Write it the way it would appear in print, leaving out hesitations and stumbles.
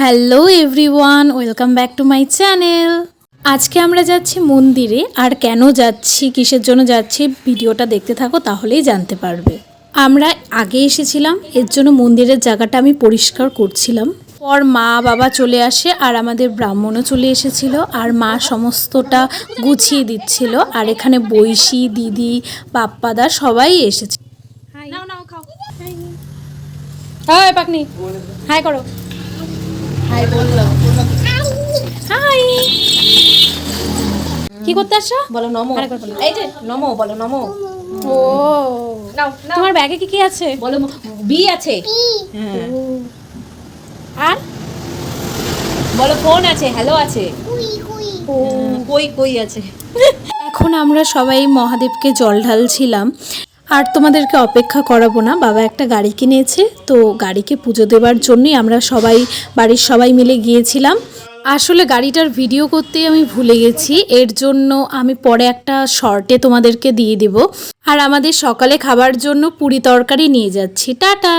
Hello everyone, welcome back to my channel. আজকে আমরা যাচ্ছি মন্দিরে, আর কেন যাচ্ছি, কিসের জন্য যাচ্ছি ভিডিওটা দেখতে থাকো, তাহলেই জানতে পারবে। আমরা আগে এসেছিলাম, এর জন্য মন্দিরের জায়গাটা আমি পরিষ্কার করছিলাম। পর মা বাবা চলে আসে আর আমাদের ব্রাহ্মণও চলে এসেছিল, আর মা সমস্তটা গুছিয়ে দিচ্ছিল। আর এখানে বৈশি দিদি পাপ্পাদা সবাই এসেছে। নাও নাও খাও। হাই পাকনি, হাই করো। হাই বললাম। হাই, কি করতে আসছো? বলো নমো। এই যে নমো বলো, নমো। ও নাও তোমার ব্যাগে কি কি আছে? বলো বি আছে। হ্যাঁ আর বলো ফোন আছে, হ্যালো আছে, ও কই কই আছে। এখন আমরা সবাই মহাদেবকে জল ঢালছিলাম। আর তোমাদেরকে অপেক্ষা করাবো না, বাবা একটা গাড়ি কিনেছে, তো গাড়িকে পুজো দেওয়ার জন্যই আমরা সবাই বাড়ির সবাই মিলে গিয়েছিলাম। আসলে গাড়িটার ভিডিও করতেই আমি ভুলে গেছি, এর জন্য আমি পরে একটা শর্টে তোমাদেরকে দিয়ে দিব। আর আমাদের সকালে খাবার জন্য পুরি তরকারি নিয়ে যাচ্ছি। টাটা।